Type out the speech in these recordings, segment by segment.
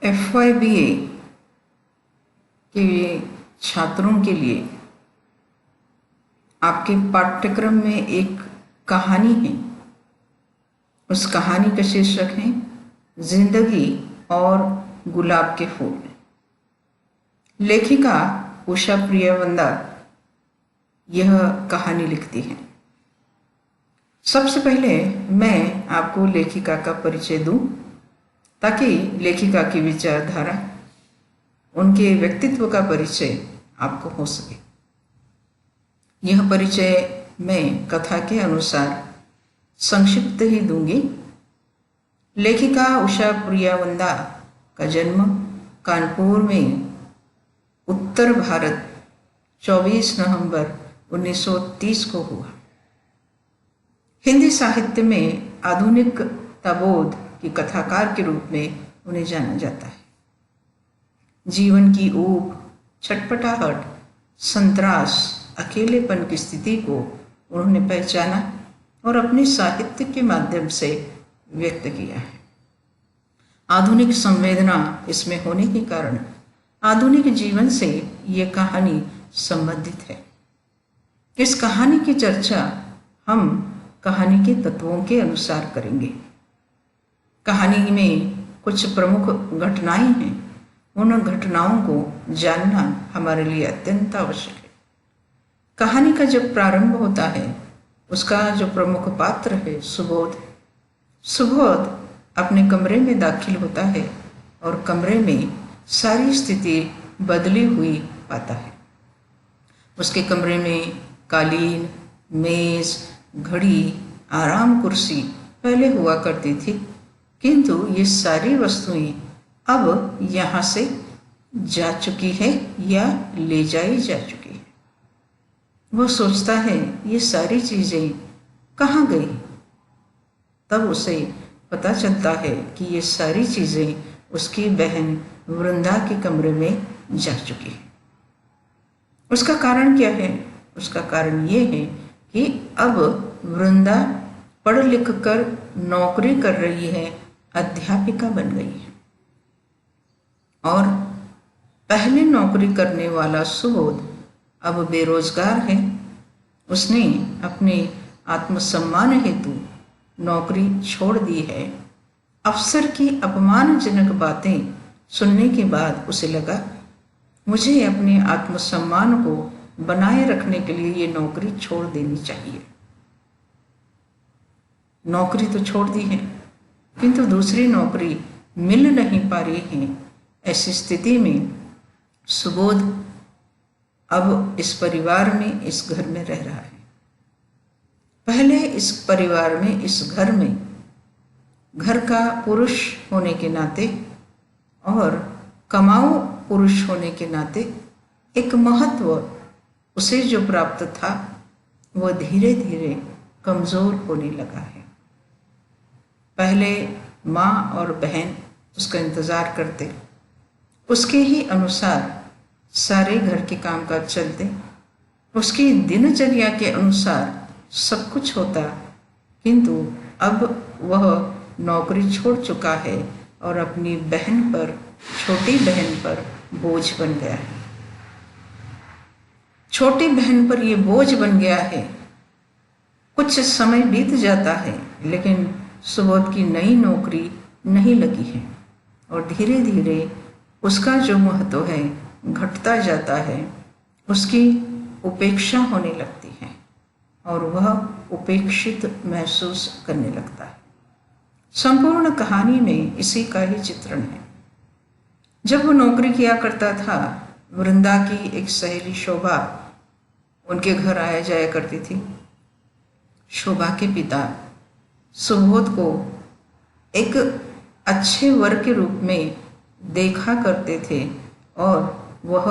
FYBA के छात्रों के लिए आपके पाठ्यक्रम में एक कहानी है। उस कहानी का शीर्षक है जिंदगी और गुलाब के फूल। लेखिका उषा प्रियवंदा यह कहानी लिखती है। सबसे पहले मैं आपको लेखिका का परिचय दूं ताकि लेखिका की विचारधारा, उनके व्यक्तित्व का परिचय आपको हो सके। यह परिचय मैं कथा के अनुसार संक्षिप्त ही दूंगी। लेखिका उषा प्रियवंदा का जन्म कानपुर में उत्तर भारत 24 नवंबर 1930 को हुआ। हिंदी साहित्य में आधुनिकताबोध की कथाकार के रूप में उन्हें जाना जाता है। जीवन की ऊब, छटपटाहट, संतरास, अकेलेपन की स्थिति को उन्होंने पहचाना और अपने साहित्य के माध्यम से व्यक्त किया है। आधुनिक संवेदना इसमें होने के कारण आधुनिक जीवन से ये कहानी संबंधित है। इस कहानी की चर्चा हम कहानी के तत्वों के अनुसार करेंगे। कहानी में कुछ प्रमुख घटनाएं हैं। उन घटनाओं को जानना हमारे लिए अत्यंत आवश्यक है। कहानी का जब प्रारंभ होता है, उसका जो प्रमुख पात्र है सुबोध अपने कमरे में दाखिल होता है और कमरे में सारी स्थिति बदली हुई पाता है। उसके कमरे में कालीन, मेज, घड़ी, आराम कुर्सी पहले हुआ करती थी, किंतु ये सारी वस्तुएं अब यहाँ से जा चुकी है या ले जाई जा चुकी है। वह सोचता है ये सारी चीजें कहाँ गई। तब उसे पता चलता है कि ये सारी चीजें उसकी बहन वृंदा के कमरे में जा चुकी है। उसका कारण क्या है? उसका कारण ये है कि अब वृंदा पढ़ लिख कर नौकरी कर रही है, अध्यापिका बन गई है। और पहले नौकरी करने वाला सुबोध अब बेरोजगार है। उसने अपने आत्मसम्मान हेतु नौकरी छोड़ दी है। अफसर की अपमानजनक बातें सुनने के बाद उसे लगा मुझे अपने आत्मसम्मान को बनाए रखने के लिए ये नौकरी छोड़ देनी चाहिए। नौकरी तो छोड़ दी है, किंतु दूसरी नौकरी मिल नहीं पा रही है। ऐसी स्थिति में सुबोध अब इस परिवार में, इस घर में रह रहा है। पहले इस परिवार में, इस घर में, घर का पुरुष होने के नाते और कमाऊ पुरुष होने के नाते एक महत्व उसे जो प्राप्त था वह धीरे धीरे कमजोर होने लगा है। पहले माँ और बहन उसका इंतजार करते, उसके ही अनुसार सारे घर के कामकाज चलते, उसकी दिनचर्या के अनुसार सब कुछ होता, किंतु अब वह नौकरी छोड़ चुका है और अपनी बहन पर, छोटी बहन पर बोझ बन गया है। छोटी बहन पर यह बोझ बन गया है। कुछ समय बीत जाता है, लेकिन सुबोध की नई नौकरी नहीं लगी है और धीरे धीरे उसका जो महत्व है घटता जाता है। उसकी उपेक्षा होने लगती है और वह उपेक्षित महसूस करने लगता है। संपूर्ण कहानी में इसी का ही चित्रण है। जब वो नौकरी किया करता था, वृंदा की एक सहेली शोभा उनके घर आया जाया करती थी। शोभा के पिता सुबोध को एक अच्छे वर के रूप में देखा करते थे और वह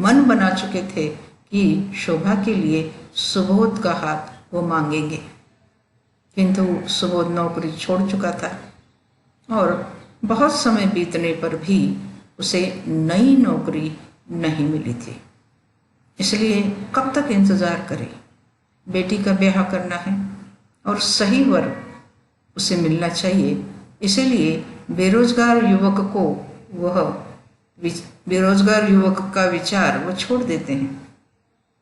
मन बना चुके थे कि शोभा के लिए सुबोध का हाथ वो मांगेंगे। किंतु सुबोध नौकरी छोड़ चुका था और बहुत समय बीतने पर भी उसे नई नौकरी नहीं मिली थी। इसलिए कब तक इंतजार करे? बेटी का ब्याह करना है और सही वर उसे मिलना चाहिए। इसलिए बेरोजगार युवक को वह बेरोजगार युवक का विचार वो छोड़ देते हैं।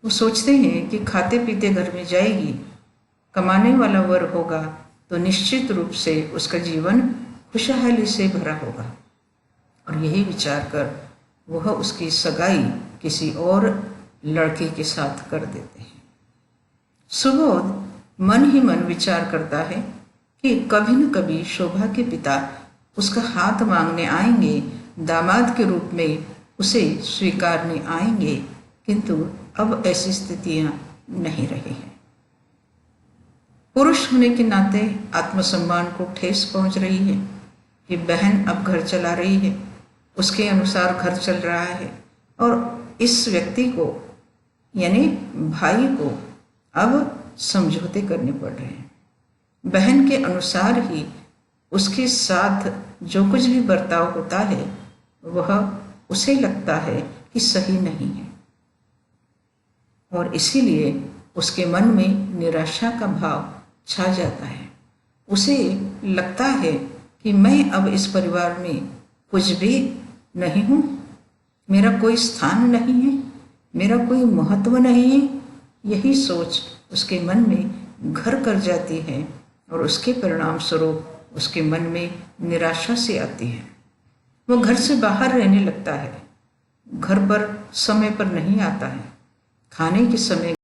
वो सोचते हैं कि खाते पीते घर में जाएगी, कमाने वाला वर होगा तो निश्चित रूप से उसका जीवन खुशहाली से भरा होगा। और यही विचार कर वह उसकी सगाई किसी और लड़के के साथ कर देते हैं। सुबोध मन ही मन विचार करता है कि कभी न कभी शोभा के पिता उसका हाथ मांगने आएंगे, दामाद के रूप में उसे स्वीकारने आएंगे, किंतु अब ऐसी स्थितियां नहीं रही हैं। पुरुष होने के नाते आत्मसम्मान को ठेस पहुंच रही है कि बहन अब घर चला रही है, उसके अनुसार घर चल रहा है, और इस व्यक्ति को यानी भाई को अब समझौते करने पड़ रहे हैं। बहन के अनुसार ही उसके साथ जो कुछ भी बर्ताव होता है वह उसे लगता है कि सही नहीं है, और इसीलिए उसके मन में निराशा का भाव छा जाता है। उसे लगता है कि मैं अब इस परिवार में कुछ भी नहीं हूँ, मेरा कोई स्थान नहीं है, मेरा कोई महत्व नहीं है। यही सोच उसके मन में घर कर जाती है और उसके परिणाम स्वरूप उसके मन में निराशा से आती है। वो घर से बाहर रहने लगता है, घर पर समय पर नहीं आता है, खाने के समय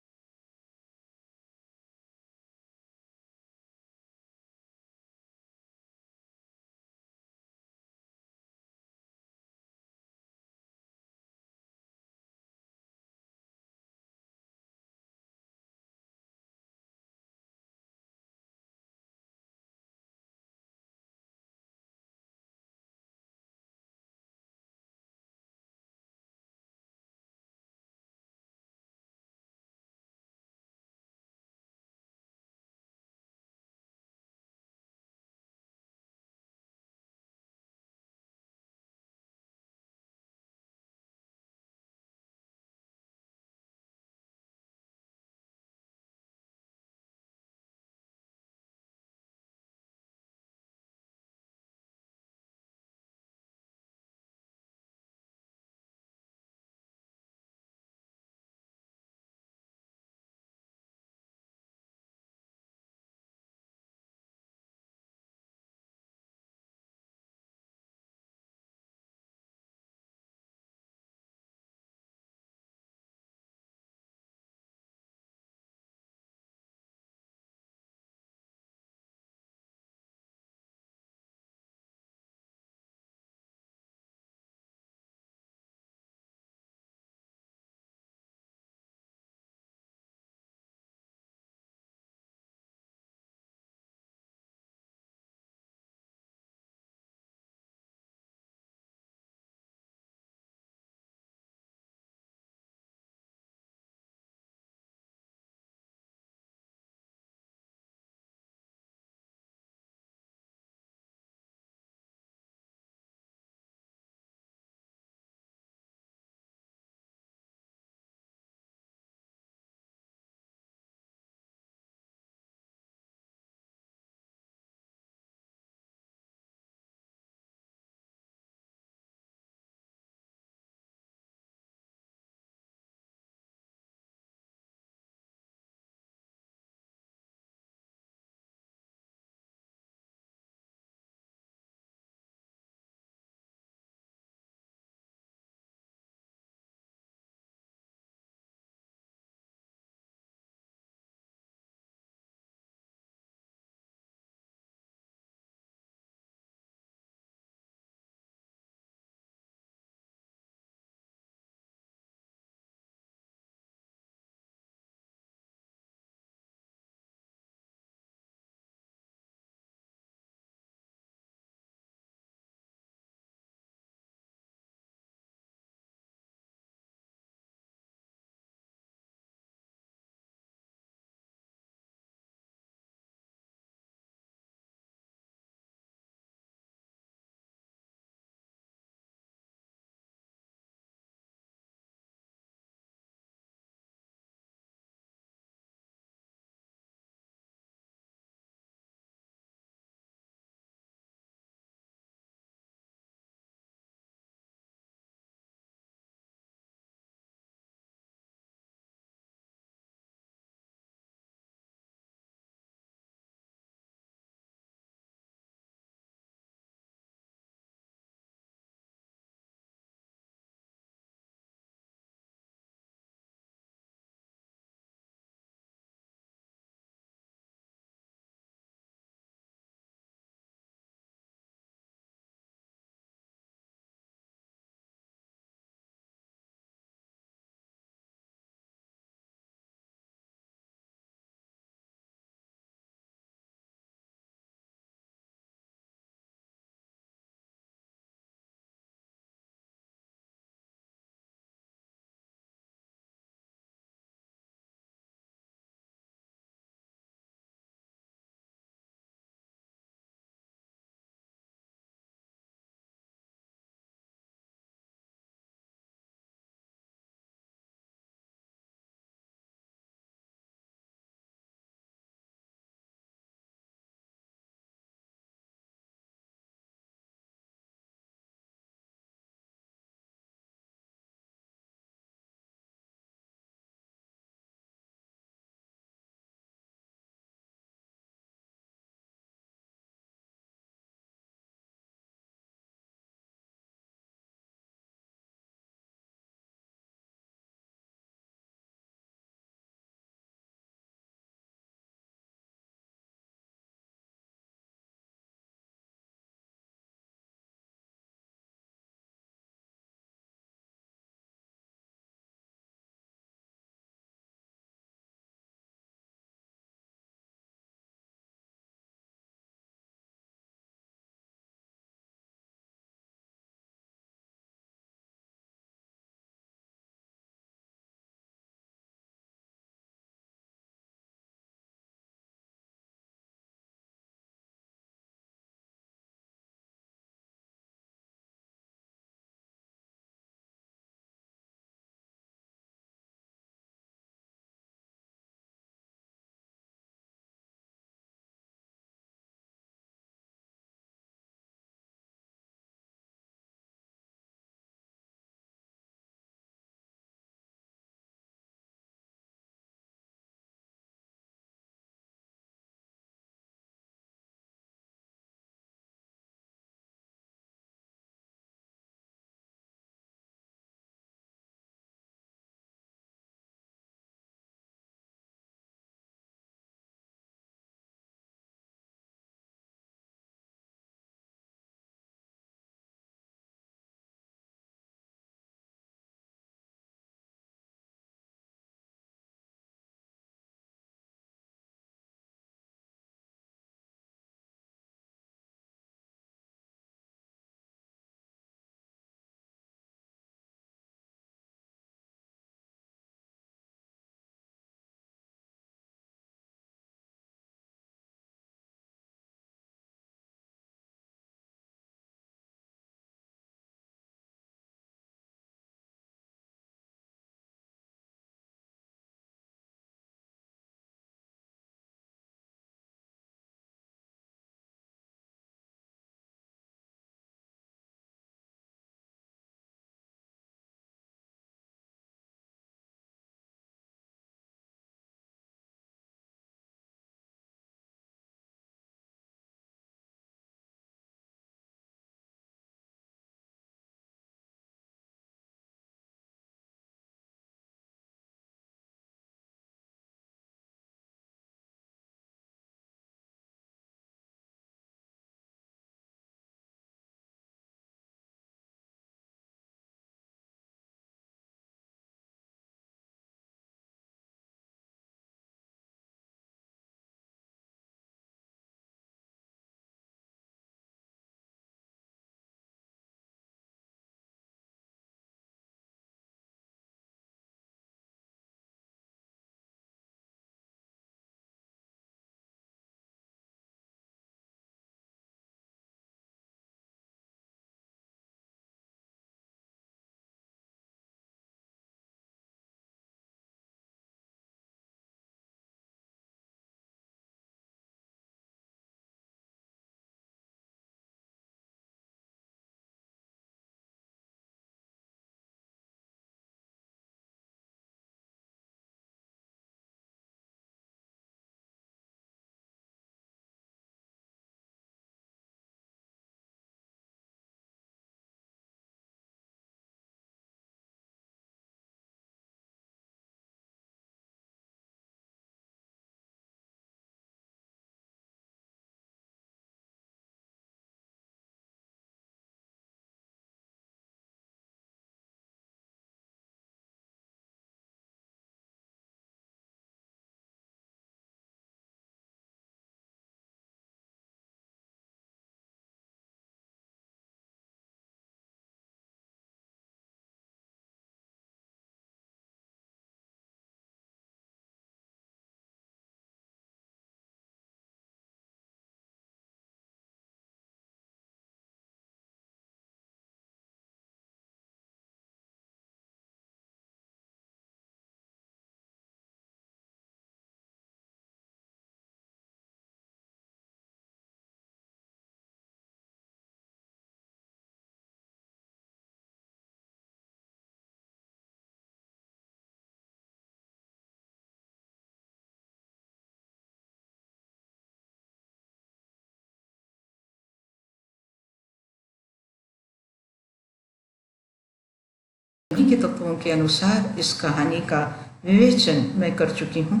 के तत्वों के अनुसार इस कहानी का विवेचन मैं कर चुकी हूँ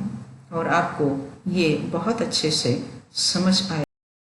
और आपको ये बहुत अच्छे से समझ आया